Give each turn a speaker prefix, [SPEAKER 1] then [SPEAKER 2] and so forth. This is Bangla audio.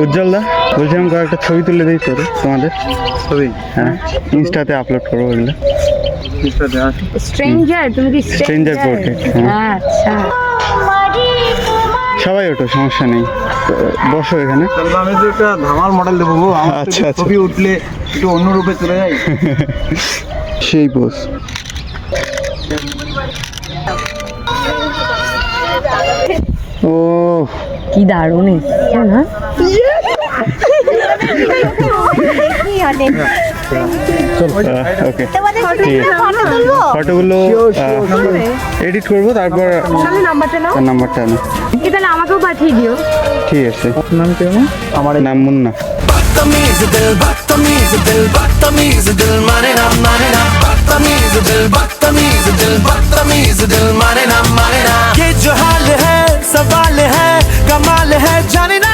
[SPEAKER 1] উজ্জ্বল দা, বলছিলাম কয়েকটা ছবি তুলে দিই তোর তোমাদের
[SPEAKER 2] ছবি।
[SPEAKER 1] হ্যাঁ, ইনস্টাতে আপলোড করবো ওগুলো।
[SPEAKER 2] ইনস্টাতে আসি।
[SPEAKER 3] স্ট্রেঞ্জার, তুমি কি
[SPEAKER 1] Stranger portrait, হ্যাঁ।
[SPEAKER 3] আচ্ছা,
[SPEAKER 1] সবাই ওঠো, সমস্যা নেই, বসো এখানে।
[SPEAKER 2] তাহলে আমি তো একটা ধামাল মডেল দেবো গো। আমার তো
[SPEAKER 1] আচ্ছা, আচ্ছা।
[SPEAKER 2] ছবি উঠলে একটু অন্য রূপে চলে যায়।
[SPEAKER 1] সেই পোজ। ও
[SPEAKER 3] কি দারুণ এসছে না?
[SPEAKER 1] ওকে, ফটোগুলো এডিট করবো, তারপর
[SPEAKER 3] তাহলে নাম্বারটা নাও,
[SPEAKER 1] তার নাম্বারটা আনো।
[SPEAKER 3] তাহলে আমাকেও পাঠিয়ে দিও।
[SPEAKER 1] ঠিক আছে।
[SPEAKER 2] নাম কেমন?
[SPEAKER 1] আমার নাম মুন্না।
[SPEAKER 4] बदतमीज दिल बदतमीज दिल बदतमीज दिल माने ना बदतमीज दिल बदतमीज दिल बदतमीज दिल माने ना ये जो हाल है सवाल है कमाल है जाने ना